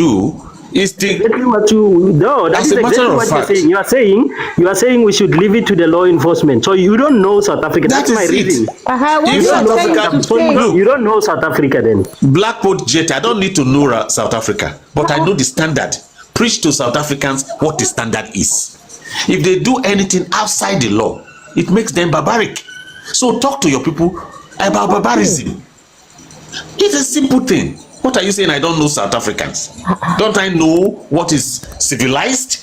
do is the Exactly what that as is a matter exactly of what fact. you are saying we should leave it to the law enforcement. So you don't know South Africa. That That's my is reason. it. What If you are South saying Africa, to say. look, You don't know South Africa then. Blackboard Jet, I don't need to know South Africa, but I know the standard. Preach to South Africans what the standard is. If they do anything outside the law, it makes them barbaric. So talk to your people about barbarism. It's a simple thing. What are you saying? I don't know South Africans. Don't I know what is civilized?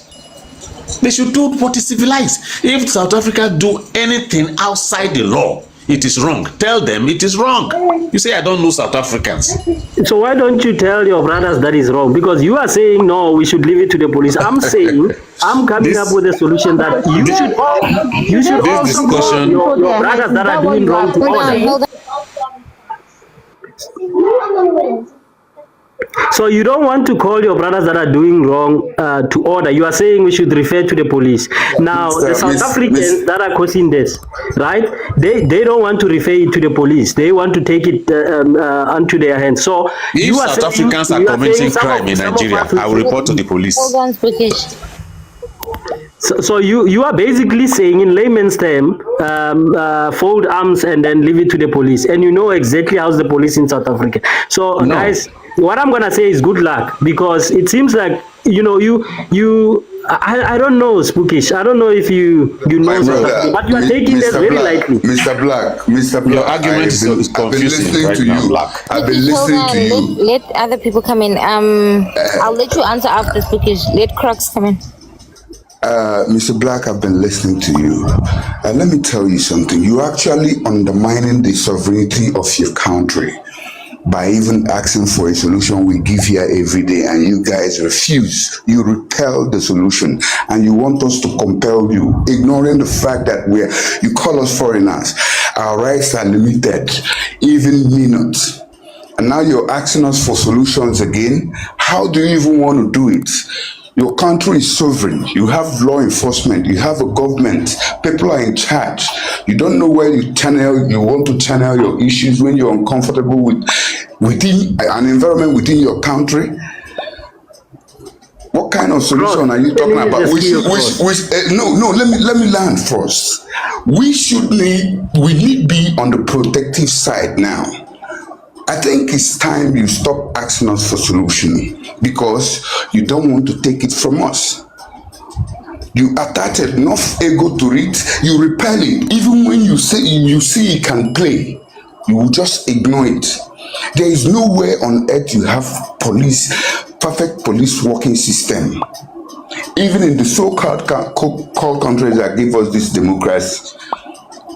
They should do what is civilized. If South Africa do anything outside the law, it is wrong. Tell them it is wrong. You say I don't know South Africans. So why don't you tell your brothers that is wrong? Because you are saying no, we should leave it to the police. I'm saying I'm coming up with a solution that you should also call your brothers that are doing wrong to order. So you don't want to call your brothers that are doing wrong to order. You are saying we should refer to the police. Now, the South Africans that are causing this, right? They don't want to refer it to the police. They want to take it onto their hands. So if you are South saying, Africans are committing crime in Nigeria, I will report to the police. Hold on, Spookish. So you are basically saying in layman's term, fold arms and then leave it to the police. And you know exactly how's the police in South Africa. So guys, what I'm gonna say is good luck, because it seems like I don't know, Spookish. I don't know if you know South Africa, but you are taking this very lightly. Mr. Black, Your argument is confusing right now, Black. I've been listening to you. Let other people come in. I'll let you answer after Spookish. Let Crocs come in. Mr. Black, I've been listening to you. Let me tell you something. You're actually undermining the sovereignty of your country by even asking for a solution we give here every day, and you guys refuse. You repel the solution, and you want us to compel you, ignoring the fact that you call us foreigners. Our rights are limited, even minutes. And now you're asking us for solutions again. How do you even want to do it? Your country is sovereign. You have law enforcement. You have a government. People are in charge. You don't know where you want to channel your issues when you're uncomfortable within an environment within your country. What kind of solution are you talking about? Let me land first. We need be on the protective side now. I think it's time you stop asking us for solution, because you don't want to take it from us. You attach enough ego to it, you repel it. Even when you see it can play, you will just ignore it. There is nowhere on earth you have perfect police working system. Even in the so-called countries that give us this democracy,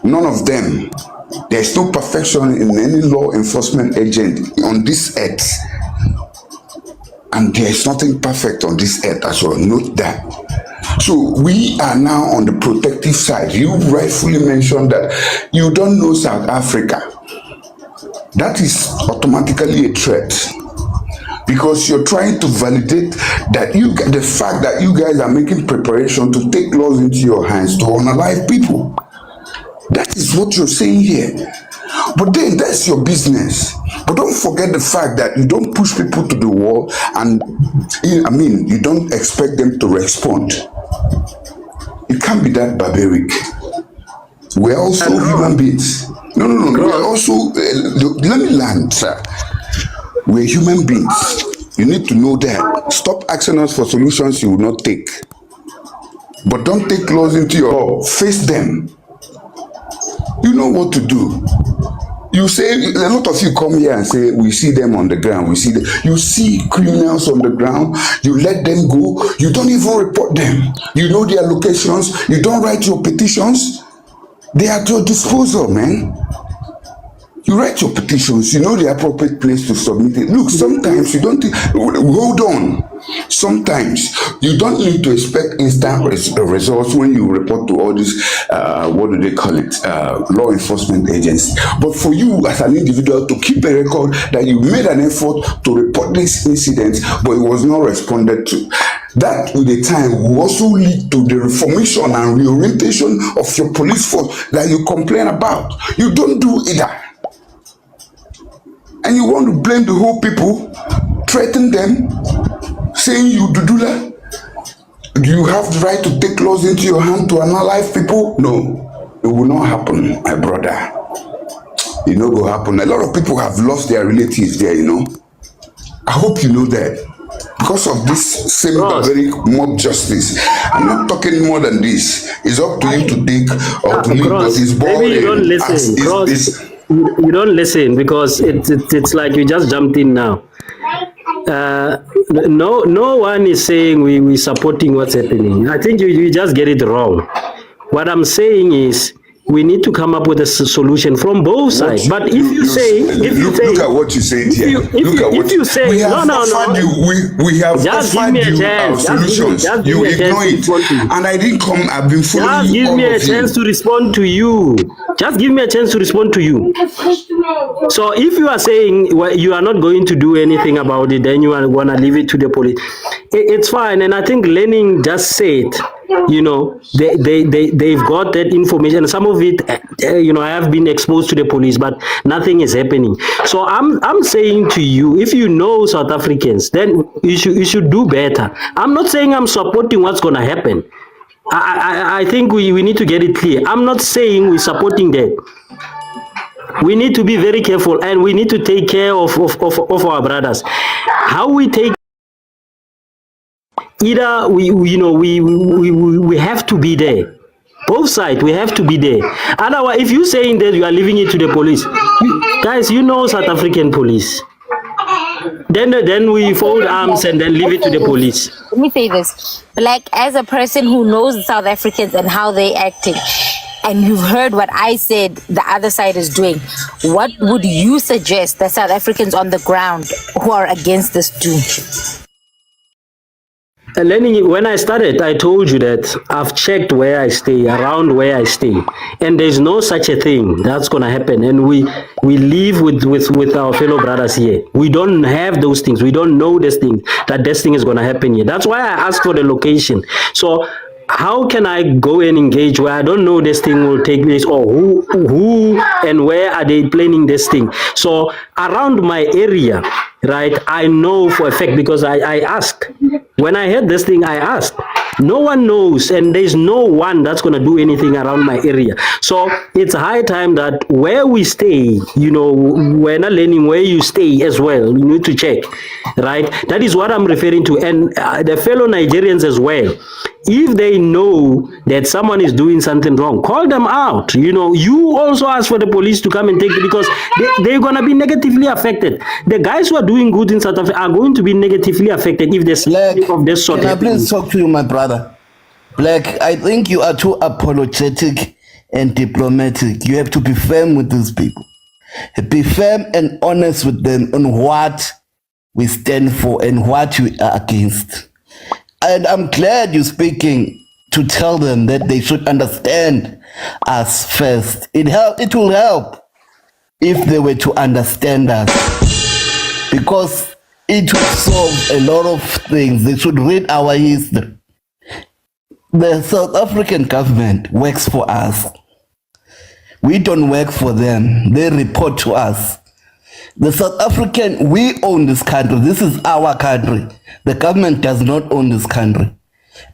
none of them. There's no perfection in any law enforcement agent on this earth. And there's nothing perfect on this earth as well. Note that. So we are now on the protective side. You rightfully mentioned that you don't know South Africa. That is automatically a threat, because you're trying to validate that the fact that you guys are making preparation to take laws into your hands to unalive people. That is what you're saying here. But then that's your business. But don't forget the fact that you don't push people to the wall, and you don't expect them to respond. It can't be that barbaric. We're also human beings. No. We're also, let me land, sir. We're human beings. You need to know that. Stop asking us for solutions you will not take. But don't take laws into your home. Face them. You know what to do. You say, a lot of you come here and say, we see them on the ground. You see criminals on the ground. You let them go. You don't even report them. You know their locations. You don't write your petitions. They are at your disposal, man. You write your petitions, you know the appropriate place to submit it. Look, sometimes you don't, hold on. Sometimes you don't need to expect instant results when you report to all these, what do they call it, law enforcement agencies. But for you as an individual to keep a record that you made an effort to report this incident, but it was not responded to. That with the time will also lead to the reformation and reorientation of your police force that you complain about. You don't do either. And you want to blame the whole people, threaten them. saying you do that? Do you have the right to take laws into your hand to analyze people? No, it will not happen, my brother. It no go happen. A lot of people have lost their relatives there, you know. I hope you know that. Because of this same barbaric mob justice. I'm not talking more than this. It's up to him to take or to leave, but it's boring. Maybe you don't listen. You don't listen because it's like you just jumped in now. No one is saying we supporting what's happening. I think you just get it wrong. What I'm saying is we need to come up with a solution from both sides. But if you say, look at what you said here. If you say, we have offered you, we have offered you our solutions. You ignore it, and I didn't come. I've been following you. Just give me a chance to respond to you. Just give me a chance to respond to you. So if you are saying you are not going to do anything about it, then you are going to leave it to the police. It's fine, and I think Lenin just said, you know, they've got that information. Some of it, you know, I have been exposed to the police, but nothing is happening. So I'm saying to you, if you know South Africans, then you should do better. I'm not saying I'm supporting what's going to happen. I think we need to get it clear. I'm not saying we're supporting that. We need to be very careful, and we need to take care of our brothers. How we take either we have to be there. Both sides, we have to be there. Otherwise, if you're saying that you are leaving it to the police, guys, you know South African police. Then we fold arms and then leave it to the police. Let me say this. Like, as a person who knows South Africans and how they acting, and you've heard what I said the other side is doing, what would you suggest that South Africans on the ground who are against this do? Lenny, when I started, I told you that I've checked where I stay, around where I stay, and there's no such a thing that's going to happen. And we live with our fellow brothers here. We don't have those things. We don't know this thing, that this thing is going to happen here. That's why I asked for the location. So how can I go and engage where I don't know this thing will take place, or who and where are they planning this thing? So around my area, right, I know for a fact because I asked. When I heard this thing, I asked. No one knows, and there's no one that's going to do anything around my area. So it's high time that where we stay, you know, we're not learning where you stay as well. You need to check, right? That is what I'm referring to. And the fellow Nigerians as well. If they know that someone is doing something wrong, call them out. You know, you also ask for the police to come and take it, because they're going to be negatively affected. The guys who are doing good in South Africa are going to be negatively affected if there's something of this sort. Can I please talk to you, my brother? Black, I think you are too apologetic and diplomatic. You have to be firm with these people. Be firm and honest with them on what we stand for and what we are against. And I'm glad you're speaking to tell them that they should understand us first. It will help if they were to understand us, because it will solve a lot of things. They should read our history. The South African government works for us. We don't work for them. They report to us. The South African, we own this country. This is our country. The government does not own this country.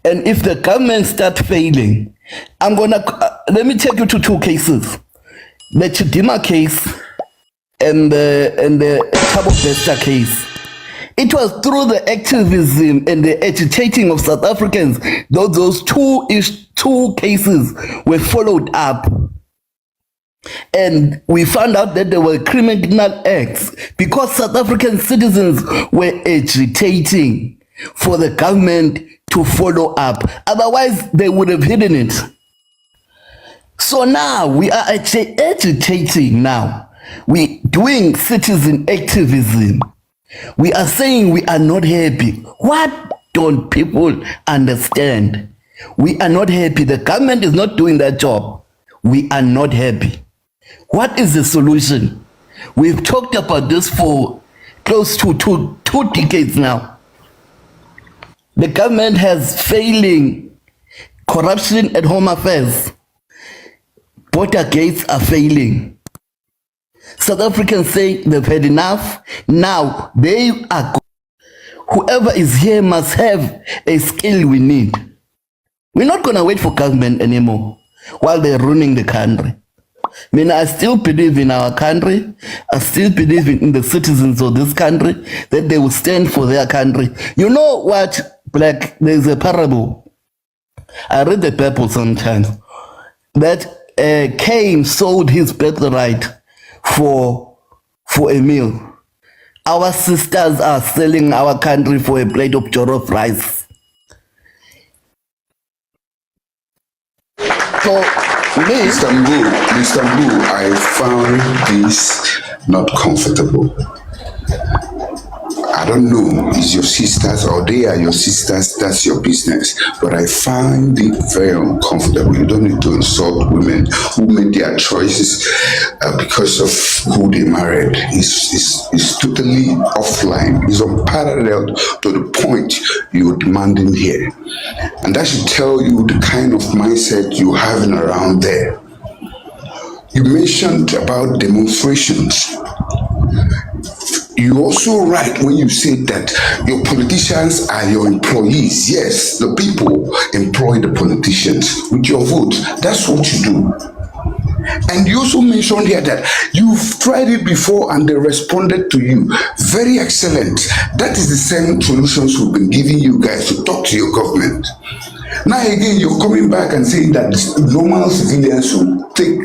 And if the government start failing, let me take you to two cases. The Chidima case and the Thabo Bester case. It was through the activism and the agitating of South Africans that those two cases were followed up. And we found out that there were criminal acts because South African citizens were agitating for the government to follow up. Otherwise, they would have hidden it. So now we are agitating now. We're doing citizen activism. We are saying we are not happy. What don't people understand? We are not happy. The government is not doing that job. We are not happy. What is the solution? We've talked about this for close to two decades now. The government has failing corruption at Home Affairs. Border gates are failing. South Africans say they've had enough. Now they are. whoever is here must have a skill we need. We're not going to wait for government anymore while they're running the country. I mean, I still believe in our country. I still believe in the citizens of this country, that they will stand for their country. You know what, Black? There's a parable. I read the Bible sometimes that Cain sold his birthright for a meal. Our sisters are selling our country for a plate of jollof rice. So, Mr. Mbu, I found this not comfortable. I don't know, it's your sisters or they are your sisters, that's your business. But I find it very uncomfortable. You don't need to insult women who made their choices because of who they married. It's totally offline. It's unparalleled to the point you're demanding here. And that should tell you the kind of mindset you're having around there. You mentioned about demonstrations. You're also right when you say that your politicians are your employees. Yes, the people employ the politicians with your vote. That's what you do. And you also mentioned here that you've tried it before and they responded to you. Very excellent. That is the same solutions we've been giving you guys to talk to your government. Now again, you're coming back and saying that normal civilians will take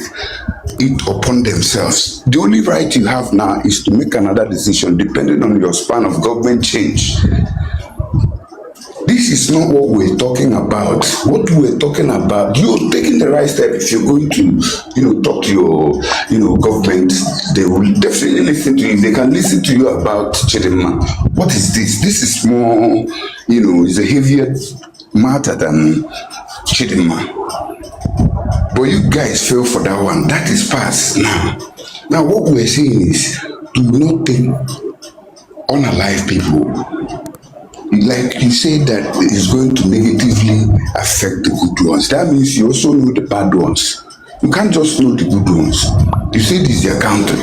it upon themselves. The only right you have now is to make another decision depending on your span of government change. This is not what we're talking about. What we're talking about, you're taking the right step. If you're going to, talk to your, government, they will definitely listen to you. They can listen to you about Chidema. What is this? This is more, it's a heavier matter than Chidema. But you guys fell for that one. That is past now. Now what we're saying is, do not take unalive people. Like you say that it's going to negatively affect the good ones. That means you also know the bad ones. You can't just know the good ones. You say this is their country.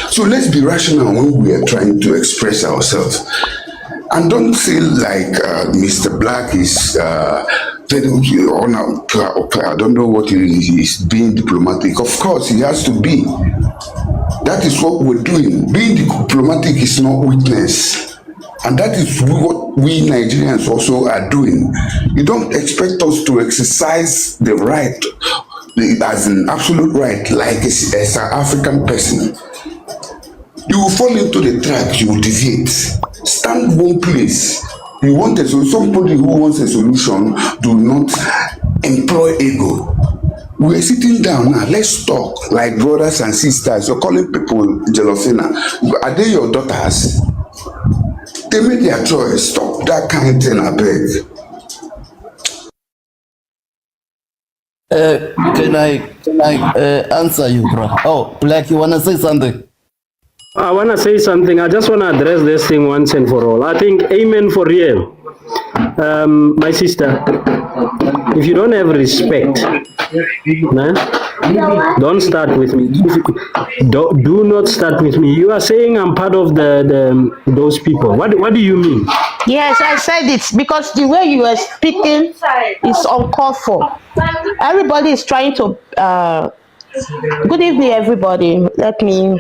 So let's be rational when we are trying to express ourselves. And don't feel like Mr. Black is I don't know what he is being diplomatic. Of course, he has to be. That is what we're doing. Being diplomatic is not weakness. And that is what we Nigerians also are doing. You don't expect us to exercise the right, as an absolute right, like a South African person. You will fall into the trap, you will deviate. Stand one place. You want somebody who wants a solution, do not employ ego. We're sitting down now, let's talk like brothers and sisters. You're calling people Jelofina. Are they your daughters? They made their choice. Stop that kind of thing, I beg. Can I answer you, bro? Oh, Black, you wanna say something? I want to say something. I just want to address this thing once and for all. I think, amen for real. My sister, if you don't have respect, don't start with me. Do not start with me. You are saying I'm part of those people. What do you mean? Yes, I said it because the way you are speaking is uncalled for. Everybody is trying to. Good evening, everybody. Let me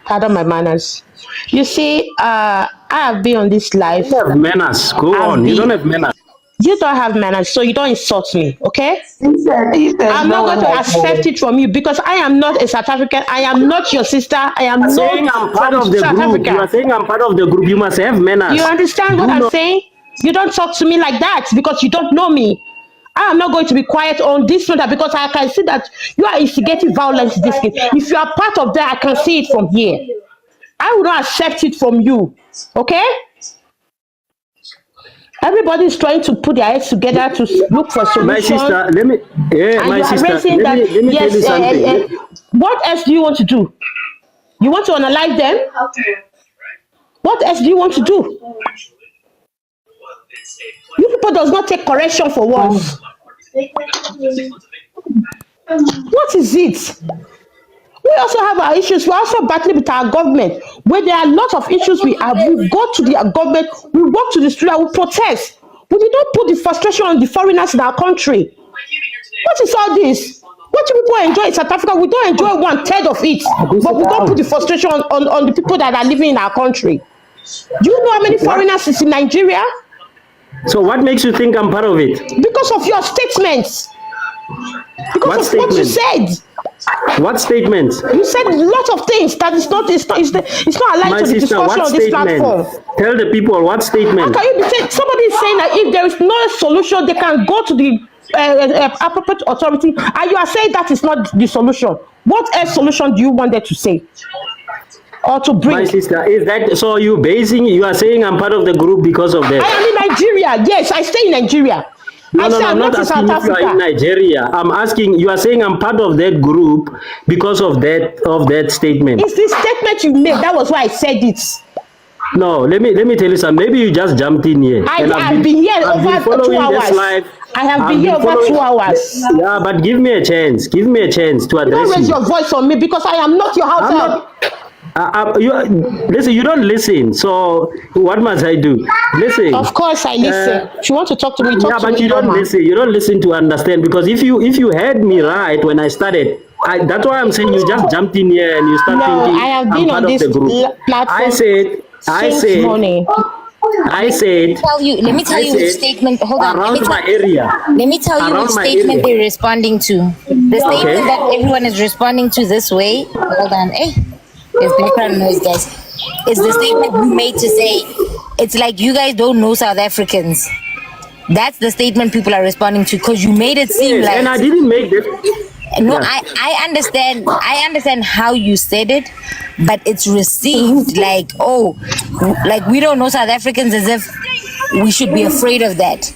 pardon my manners. You see, I have been on this life. You have manners. Go on. You don't have manners. You don't have manners, so you don't insult me, okay? I'm not going to accept it from you because I am not a South African. I am not your sister. I am not saying I'm part from of the South group. Africa. You are saying I'm part of the group. You must have manners. You understand what I'm saying? You don't talk to me like that because you don't know me. I am not going to be quiet on this matter because I can see that you are instigating violence in this case. If you are part of that, I can see it from here. I will not accept it from you, okay? Everybody is trying to put their heads together to look for solutions. My sister, let me tell you something. What else do you want to do? You want to unalive them? What else do you want to do? You people does not take correction for once. What is it? Who we also have our issues. We're also battling with our government, where there are lots of issues we have. We go to the government, we walk to the street, and we protest. We did not put the frustration on the foreigners in our country. What is all this? What do people enjoy in South Africa? We don't enjoy 1/3 of it, but we don't put the frustration on the people that are living in our country. Do you know how many foreigners is in Nigeria? So what makes you think I'm part of it? Because of your statements. Because What of what you statement? said. What statements? You said a lot of things that is not aligned My to the sister, discussion what on this statement? platform. Tell the people what How statement. can you be saying somebody is saying that if there is no solution, they can go to the appropriate authority, and you are saying that is not the solution? What else solution do you want them to say or to bring? My sister, is that so? You are saying I'm part of the group because of I that? am in Nigeria. Yes, I stay in Nigeria. I say No, I'm I'm not not in asking South if you are in Africa. Nigeria. I'm asking, you are saying I'm part of that group because of that statement. It's the statement you made. That was why I said it. No, let me tell you something. Maybe you just jumped in here. And I've been here I've been over 2 following this hours. live. I have I've been here over following- 2 hours. Yeah, but give me a chance. Give me a chance to Don't address raise you. your voice on me because I am not your house I'm help. not. Listen. You don't listen. So what must I do? Listen. Of course, I listen. If you want to talk to me, Yeah, talk to but me you don't normal. listen. You don't listen to understand, because if you heard me right when I started, that's why I'm saying you just jumped in here and you start No, thinking I have I'm been part on of this the group. platform I since said, morning. I said, Let me tell I you which said, statement. Hold on. around my area. Let me tell you which Around my statement area. they're responding to. The statement Okay. that everyone is responding to this way. Hold on. Hey, there's background noise, guys. Is the statement you made to say it's like you guys don't know South Africans. That's the statement people are responding to because you made it seem Yes, like. and I didn't make that. No, Yeah. I understand. I understand how you said it, but it's received like, oh, like we don't know South Africans, as if we should be afraid of that,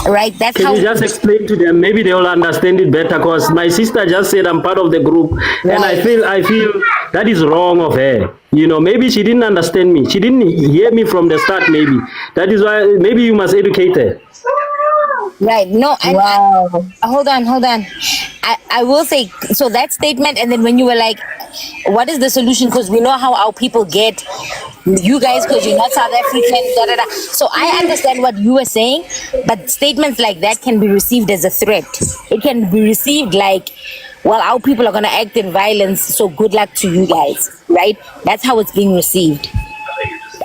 right? That's Can how. you just explain to them? Maybe they will understand it better. Because my sister just said I'm part of the group, and I Right. feel that is wrong of her. Maybe she didn't understand me. She didn't hear me from the start. Maybe that is why. Maybe you must educate her. Right. No, Wow. hold on. I will say, so that statement, and then when you were like, what is the solution? Because we know how our people get you guys, because you're not South African, da da da. So I understand what you were saying, but statements like that can be received as a threat. It can be received like, well, our people are going to act in violence, so good luck to you guys, right? That's how it's being received.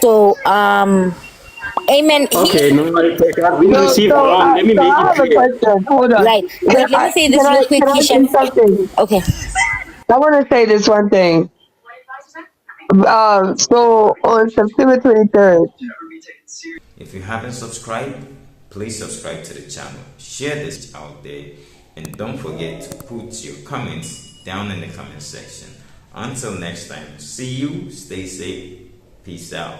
So, amen. Okay, no, it has been So, received so, wrong. uh, Let me so make I it have a clear. question. Hold on. Right. Wait, let me say this real quick, Can I say Keisha. something? Okay. I want to say this one thing. So on September 23rd, If you haven't subscribed, please subscribe to the channel. Share this out there, and don't forget to put your comments down in the comment section. Until next time, see you, stay safe, peace out.